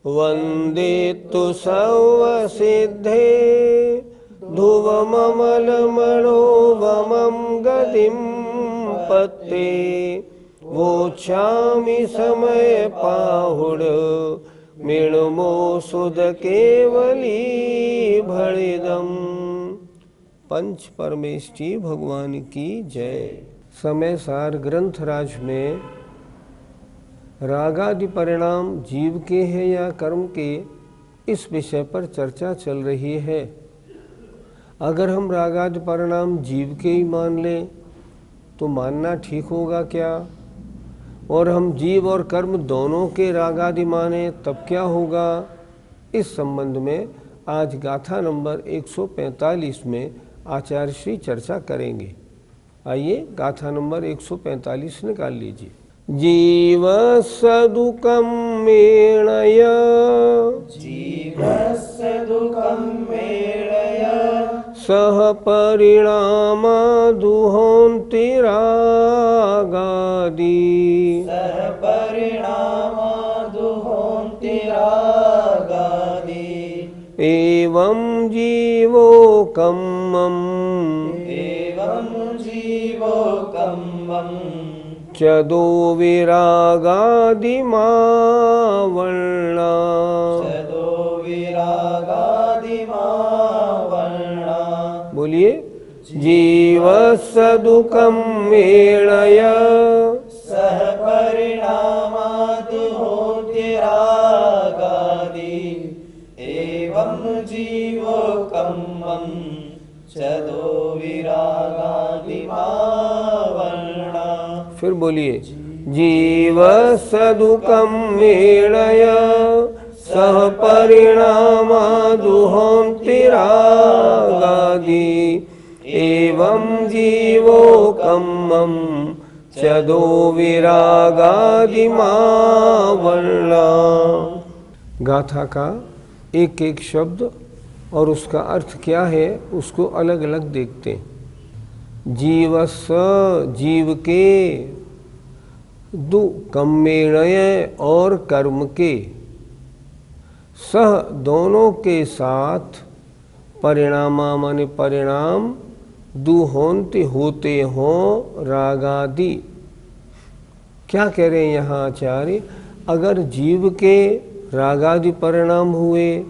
वन्दितु सर्वसिद्धे ध्रुवममलमणोवमं गतिं पत्ते वोच्छामि समय पाहुड मृण्मो सुध केवली भणिदम्। पंच परमेष्ठी भगवान की जय। समय सार ग्रंथराज में रागादि परिणाम जीव के हैं या कर्म के, इस विषय पर चर्चा चल रही है। अगर हम रागादि परिणाम जीव के ही मान लें तो मानना ठीक होगा क्या? और हम जीव और कर्म दोनों के रागादि माने तब क्या होगा? इस संबंध में आज गाथा नंबर 145 में आचार्य श्री चर्चा करेंगे। आइए गाथा नंबर 145 निकाल लीजिए। जीव सदुकम मेणय, जीव सदुकम मेणय, सह परिणामा दुहोन्ति रागादि, सह परिणामा दुहोन्ति रागादि, एवं जीवो कम्मम्, एवं जीवो कम्मम्, चदो विरागादिमावर्णा, चदो विरागादिमावर्णा। बोलिए। जीव सदुकम मेणय, सह परिणामा दुहोन्ति रागादि, एवं जीवो कम्मम्, चदो विरागादिमावर्णा। फिर बोलिए। जीव सदुकम मेणय, सह परिणामा दुहोन्ति रागादि, एवं जीवो कम्मम्, चदो विरागादिमावर्णा। गाथा का एक एक शब्द और उसका अर्थ क्या है उसको अलग अलग देखते हैं। जीवस्स जीव के, दु कम्मेणय और कर्म के, सह दोनों के साथ, परिणामा माने परिणाम, दुहोन्ति होते हों रागादि। क्या कह रहे हैं यहाँ आचार्य? अगर जीव के रागादि परिणाम हुए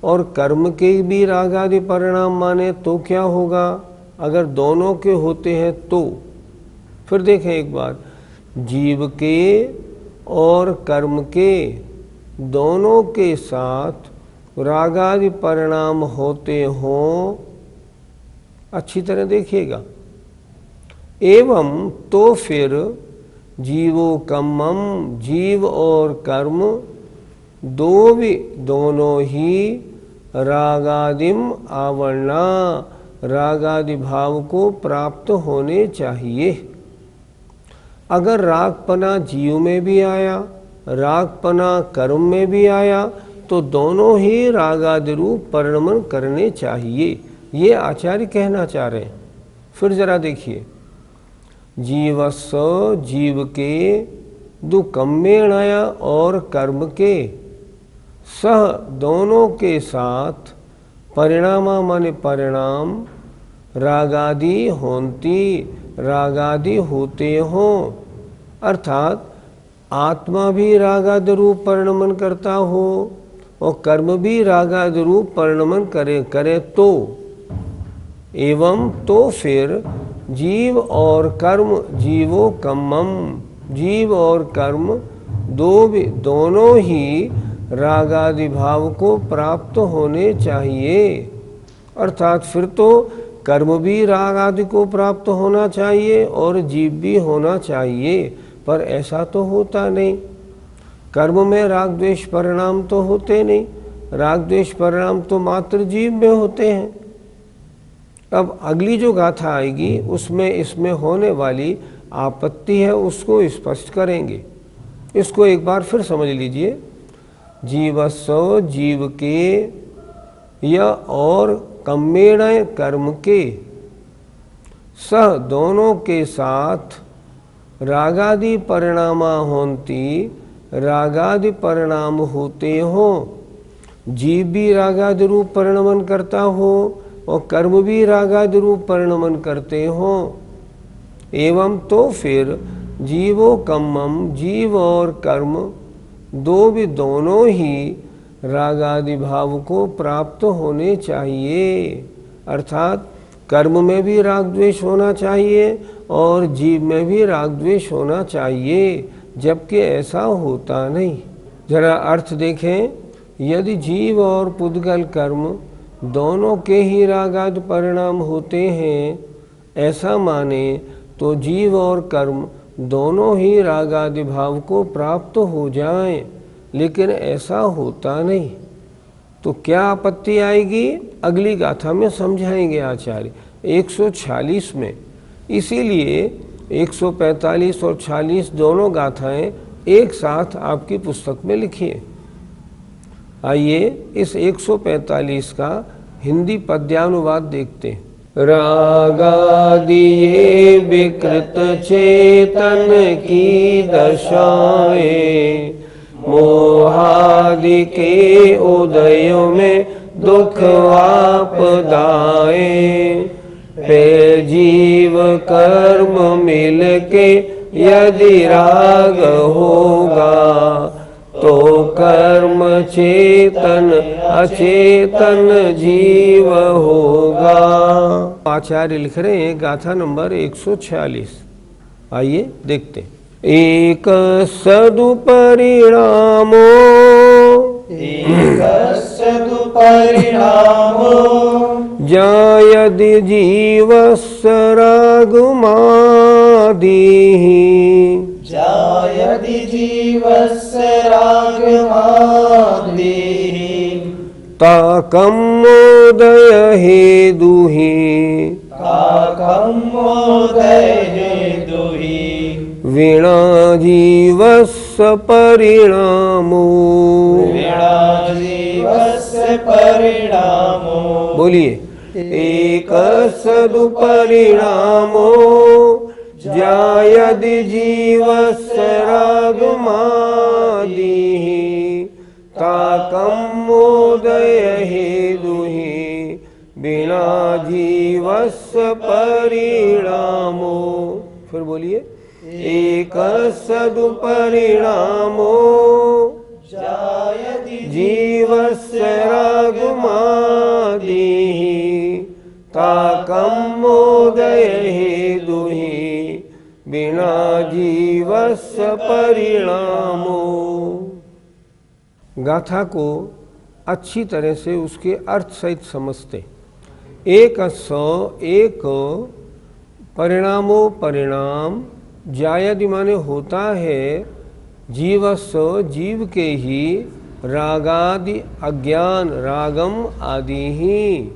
और कर्म के भी रागादि परिणाम माने तो क्या होगा? अगर दोनों के होते हैं तो फिर देखें एक बार, जीव के और कर्म के दोनों के साथ रागादि परिणाम होते हों, अच्छी तरह देखिएगा। एवं तो फिर जीवो कम्मम, जीव और कर्म दोनों ही रागादिम आवरणा, रागादि भाव को प्राप्त होने चाहिए। अगर रागपना जीव में भी आया, रागपना कर्म में भी आया, तो दोनों ही रागादि रूप परिणमन करने चाहिए, ये आचार्य कहना चाह रहे हैं। फिर जरा देखिए। जीवस्स जीव के, दु कम्मेणय और कर्म के, सह दोनों के साथ, परिणामा माने परिणाम, रागादि होन्ति रागादि होते हों, अर्थात आत्मा भी रागादि रूप परिणमन करता हो और कर्म भी रागादि रूप परिणमन करे तो, एवं तो फिर जीव और कर्म, जीवो कम्मम, जीव और कर्म दोनों ही रागादि भाव को प्राप्त होने चाहिए। अर्थात फिर तो कर्म भी राग आदि को प्राप्त होना चाहिए और जीव भी होना चाहिए, पर ऐसा तो होता नहीं। कर्म में राग द्वेष परिणाम तो होते नहीं, राग द्वेष परिणाम तो मात्र जीव में होते हैं। अब अगली जो गाथा आएगी उसमें इसमें होने वाली आपत्ति है उसको स्पष्ट करेंगे। इसको एक बार फिर समझ लीजिए। जीवस्व जीव के, या और कम्मेणय कर्म के, सह दोनों के साथ, रागादि परिणामा होन्ति रागादि परिणाम होते हो, जीव भी रागादि रूप परिणमन करता हो और कर्म भी रागादि रूप परिणमन करते हो, एवं तो फिर जीवो कम्मम, जीव और कर्म दोनों ही रागादि भाव को प्राप्त होने चाहिए। अर्थात कर्म में भी राग द्वेष होना चाहिए और जीव में भी राग द्वेष होना चाहिए, जबकि ऐसा होता नहीं। जरा अर्थ देखें, यदि जीव और पुद्गल कर्म दोनों के ही रागादि परिणाम होते हैं, ऐसा माने तो जीव और कर्म दोनों ही रागादि भाव को प्राप्त हो जाएं, लेकिन ऐसा होता नहीं। तो क्या आपत्ति आएगी, अगली गाथा में समझाएंगे आचार्य 146 में। इसीलिए 145 और 46 दोनों गाथाएं एक साथ आपकी पुस्तक में लिखिए। आइए इस 145 का हिंदी पद्यानुवाद देखते हैं। रागादिये विकृत चेतन की दशाएं, मोहादि के उदय में दुख आपदाएं, फिर जीव कर्म मिल के यदि राग होगा, तो कर्म चेतन अचेतन जीव होगा। आचार्य लिख रहे हैं गाथा नंबर 146। आइए देखते हैं। एक सदुपरिणामो, एक सदुपरिणामो, जायदि जीवस्य रागमादिः, जायदि जीवस्य रागमादिः, ताकं मोदय हेतुः, ताकं मोदय हेतुः, वीणा जीवस्य परिणामो, वीणा जीवस्य परिणामो। बोलिए। एक सदुपरिणामो, जायदि जीवस्य रागमादिः, ताकं मोदय हेतुः, वीणा जीवस्य परिणामो। फिर बोलिए। एक सदुपरिणामो, जायदि जीवस्य रागमादिः, ताकं मोदय हेतुः, वीणा जीवस्य परिणामो। गाथा को अच्छी तरह से उसके अर्थ सहित समझते। एक परिणामो परिणाम, जायदि माने होता है, जीवस्व जीव के ही, रागादि अज्ञान रागम आदि ही,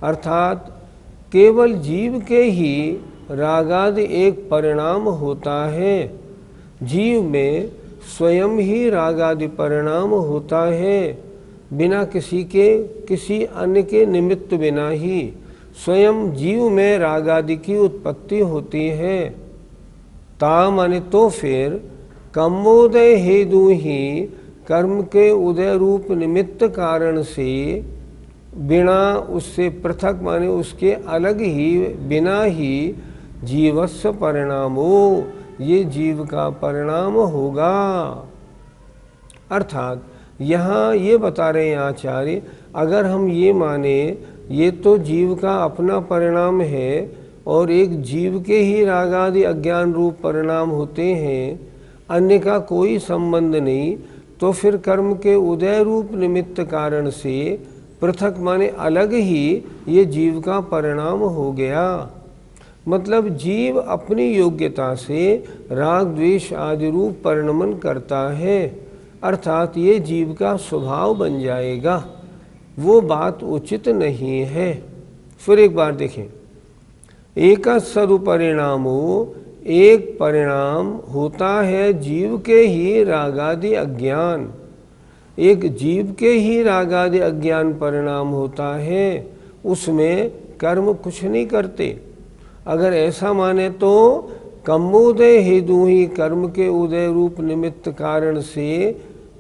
अर्थात केवल जीव के ही रागादि एक परिणाम होता है। जीव में स्वयं ही रागादि परिणाम होता है, बिना किसी अन्य के निमित्त बिना ही स्वयं जीव में रागादि की उत्पत्ति होती है। ता माने तो फिर कर्मोदय हेतु ही, कर्म के उदय रूप निमित्त कारण से, बिना उससे पृथक माने उसके अलग ही, बिना ही जीवस्य परिणामो, ये जीव का परिणाम होगा। अर्थात यहाँ ये बता रहे हैं आचार्य, अगर हम ये माने ये तो जीव का अपना परिणाम है और एक जीव के ही रागादि अज्ञान रूप परिणाम होते हैं, अन्य का कोई संबंध नहीं, तो फिर कर्म के उदय रूप निमित्त कारण से पृथक माने अलग ही ये जीव का परिणाम हो गया। मतलब जीव अपनी योग्यता से राग द्वेष आदि रूप परिणमन करता है, अर्थात ये जीव का स्वभाव बन जाएगा। वो बात उचित नहीं है। फिर एक बार देखें। एक सदुपरिणामो, एक परिणाम होता है जीव के ही रागादि अज्ञान, एक जीव के ही रागादि अज्ञान परिणाम होता है, उसमें कर्म कुछ नहीं करते। अगर ऐसा माने तो कर्मोदय हेतु ही कर्म के उदय रूप निमित्त कारण से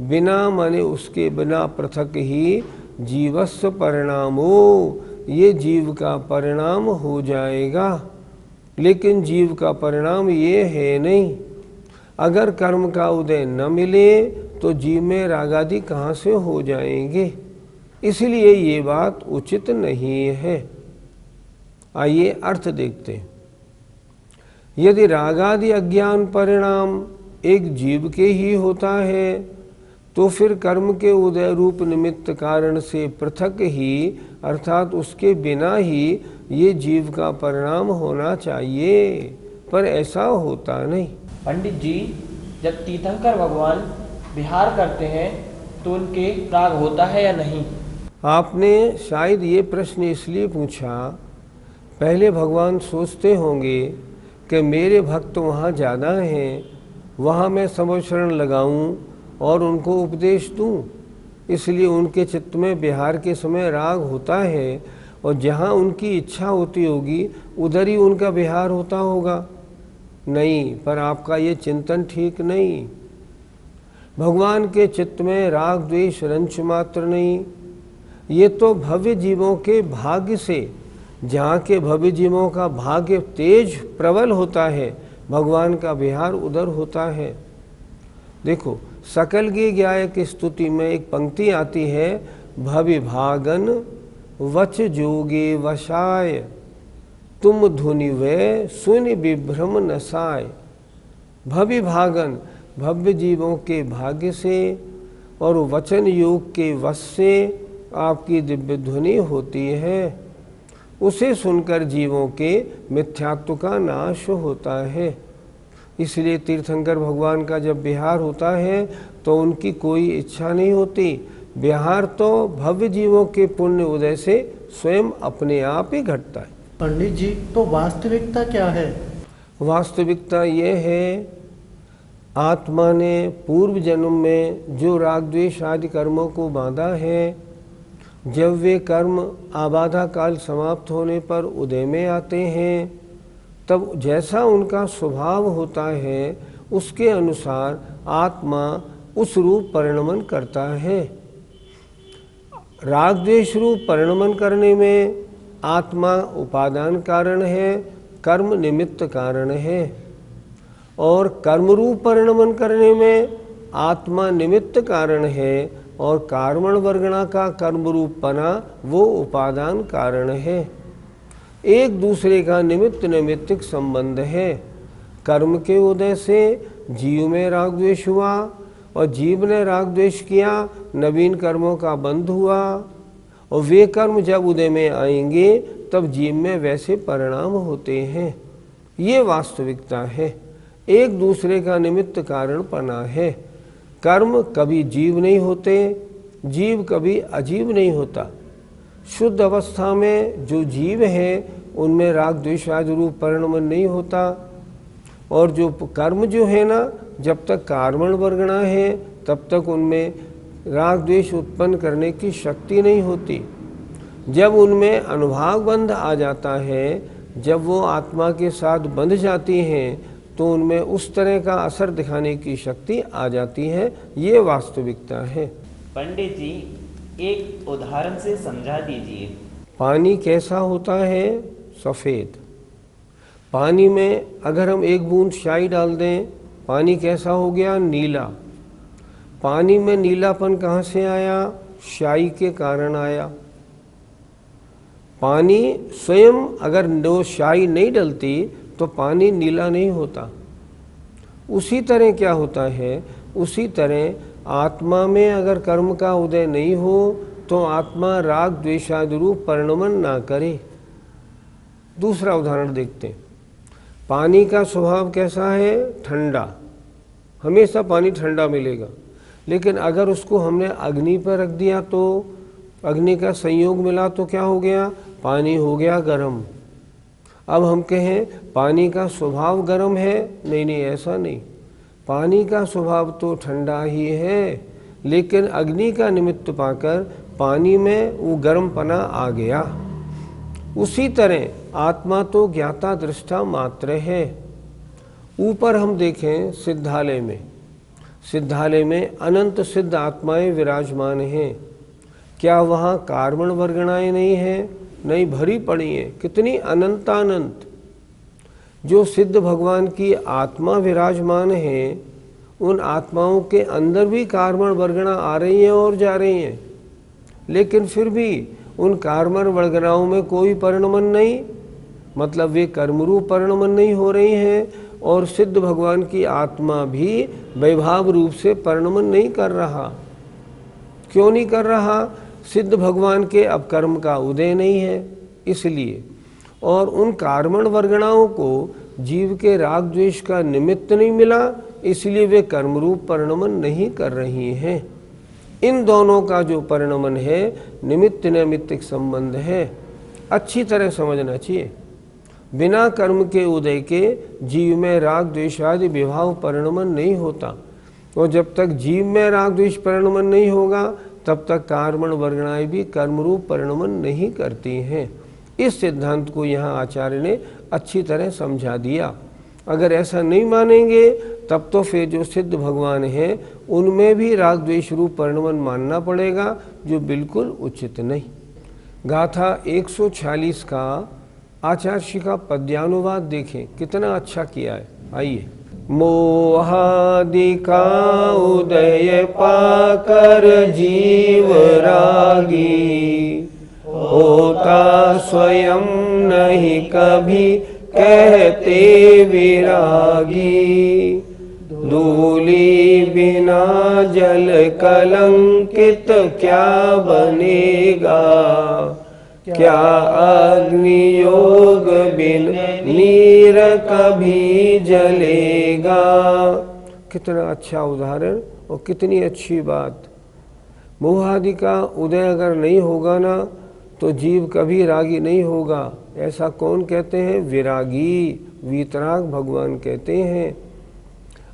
बिना माने उसके बिना पृथक ही जीवस्व परिणामो, ये जीव का परिणाम हो जाएगा। लेकिन जीव का परिणाम ये है नहीं। अगर कर्म का उदय न मिले तो जीव में रागादि कहाँ से हो जाएंगे, इसलिए ये बात उचित नहीं है। आइए अर्थ देखते हैं। यदि रागादि अज्ञान परिणाम एक जीव के ही होता है तो फिर कर्म के उदय रूप निमित्त कारण से पृथक ही अर्थात उसके बिना ही ये जीव का परिणाम होना चाहिए, पर ऐसा होता नहीं। पंडित जी, जब तीर्थंकर भगवान विहार करते हैं तो उनके राग होता है या नहीं? आपने शायद ये प्रश्न इसलिए पूछा, पहले भगवान सोचते होंगे कि मेरे भक्त वहाँ ज़्यादा हैं, वहाँ मैं समशरण लगाऊं और उनको उपदेश दूं, इसलिए उनके चित्त में विहार के समय राग होता है और जहाँ उनकी इच्छा होती होगी उधर ही उनका विहार होता होगा। नहीं, पर आपका ये चिंतन ठीक नहीं। भगवान के चित्त में राग द्वेष रंच मात्र नहीं। ये तो भव्य जीवों के भाग्य से, जहाँ के भव्य जीवों का भाग्य तेज प्रबल होता है, भगवान का विहार उधर होता है। देखो, सकल की ज्ञाय की स्तुति में एक पंक्ति आती है, भवि भागन वच जोगे वशाय, तुम धुनि वे सुनि विभ्रम नसाय। भवि भागन भव्य जीवों के भाग्य से और वचन योग के वश से आपकी दिव्य ध्वनि होती है, उसे सुनकर जीवों के मिथ्यात्व का नाश होता है। इसलिए तीर्थंकर भगवान का जब विहार होता है तो उनकी कोई इच्छा नहीं होती, विहार तो भव्य जीवों के पुण्य उदय से स्वयं अपने आप ही घटता है। पंडित जी, तो वास्तविकता क्या है? वास्तविकता ये है, आत्मा ने पूर्व जन्म में जो राग द्वेष आदि कर्मों को बांधा है, जब वे कर्म आबाधा काल समाप्त होने पर उदय में आते हैं, तब जैसा उनका स्वभाव होता है उसके अनुसार आत्मा उस रूप परिणमन करता है। राग द्वेष रूप परिणमन करने में आत्मा उपादान कारण है, कर्म निमित्त कारण है, और कर्म रूप परिणमन करने में आत्मा निमित्त कारण है और कार्मण वर्गणा का कर्म रूपपना वो उपादान कारण है। एक दूसरे का निमित्त नैमित्तिक संबंध है। कर्म के उदय से जीव में राग द्वेष हुआ और जीव ने राग द्वेष किया, नवीन कर्मों का बंध हुआ, और वे कर्म जब उदय में आएंगे तब जीव में वैसे परिणाम होते हैं। ये वास्तविकता है, एक दूसरे का निमित्त कारण पना है। कर्म कभी जीव नहीं होते, जीव कभी अजीव नहीं होता। शुद्ध अवस्था में जो जीव है उनमें राग द्वेष आदि रूप परिणमन नहीं होता, और जो कर्म जो है ना, जब तक कार्मण वर्गणा है तब तक उनमें राग द्वेष उत्पन्न करने की शक्ति नहीं होती। जब उनमें अनुभाग बंध आ जाता है, जब वो आत्मा के साथ बंध जाती हैं, तो उनमें उस तरह का असर दिखाने की शक्ति आ जाती है। ये वास्तविकता है। पंडित जी, एक उदाहरण से समझा दीजिए। पानी कैसा होता है? सफ़ेद। पानी में अगर हम एक बूंद स्याही डाल दें, पानी कैसा हो गया? नीला। पानी में नीलापन कहाँ से आया? स्याही के कारण आया। पानी स्वयं अगर वो स्याही नहीं डलती तो पानी नीला नहीं होता। उसी तरह क्या होता है? उसी तरह आत्मा में अगर कर्म का उदय नहीं हो तो आत्मा राग द्वेषादि रूप परिणमन ना करे। दूसरा उदाहरण देखते हैं। पानी का स्वभाव कैसा है? ठंडा। हमेशा पानी ठंडा मिलेगा, लेकिन अगर उसको हमने अग्नि पर रख दिया तो अग्नि का संयोग मिला तो क्या हो गया? पानी हो गया गर्म। अब हम कहें पानी का स्वभाव गर्म है, नहीं नहीं, ऐसा नहीं। पानी का स्वभाव तो ठंडा ही है, लेकिन अग्नि का निमित्त पाकर पानी में वो गर्मपना आ गया। उसी तरह आत्मा तो ज्ञाता दृष्टा मात्र है, ऊपर हम देखें सिद्धालय में अनंत सिद्ध आत्माएं विराजमान हैं। क्या वहाँ कार्बन वर्गणाएं नहीं हैं? नहीं, भरी पड़ी हैं। कितनी अनंतानंत। जो सिद्ध भगवान की आत्मा विराजमान है, उन आत्माओं के अंदर भी कार्बन वर्गणा आ रही हैं और जा रही हैं, लेकिन फिर भी उन कार्बन वर्गणाओं में कोई परिणमन नहीं, मतलब वे कर्मरूप परिणमन नहीं हो रही हैं। और सिद्ध भगवान की आत्मा भी वैभाव रूप से परिणमन नहीं कर रहा। क्यों नहीं कर रहा? सिद्ध भगवान के अब कर्म का उदय नहीं है, इसलिए। और उन कार्बन वर्गणाओं को जीव के राग द्वेष का निमित्त नहीं मिला, इसलिए वे कर्मरूप परिणमन नहीं कर रही हैं। इन दोनों का जो परिणमन है, निमित्त नैमित्तिक संबंध है, अच्छी तरह समझना चाहिए। बिना कर्म के उदय के जीव में राग द्वेष आदि विभाव परिणमन नहीं होता, और जब तक जीव में राग द्वेष परिणमन नहीं होगा, तब तक कार्बन वर्गणाएं भी कर्मरूप परिणमन नहीं करती हैं। इस सिद्धांत को यहाँ आचार्य ने अच्छी तरह समझा दिया। अगर ऐसा नहीं मानेंगे, तब तो फिर जो सिद्ध भगवान हैं उनमें भी राग द्वेष रूप परिणमन मानना पड़ेगा, जो बिल्कुल उचित नहीं। गाथा 146 का आचार्य श्री का पद्यानुवाद देखें, कितना अच्छा किया है। आइए। मोहादि का उदय पाकर जीव रागी, होता स्वयं नहीं कभी कहते विरागी। धूलि बिना जल कलंकित क्या बनेगा, क्या अग्नि योग बिन नीर कभी जलेगा। कितना अच्छा उदाहरण और कितनी अच्छी बात। मोहादि का उदय अगर नहीं होगा ना, तो जीव कभी रागी नहीं होगा। ऐसा कौन कहते हैं? विरागी, वीतराग भगवान कहते हैं।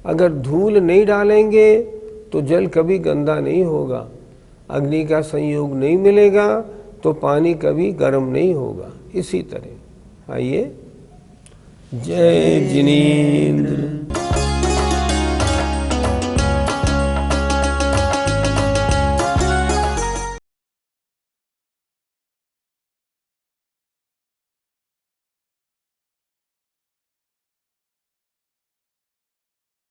अगर धूल नहीं डालेंगे तो जल कभी गंदा नहीं होगा, अग्नि का संयोग नहीं मिलेगा तो पानी कभी गर्म नहीं होगा। इसी तरह आइए। जय जिनेंद्र।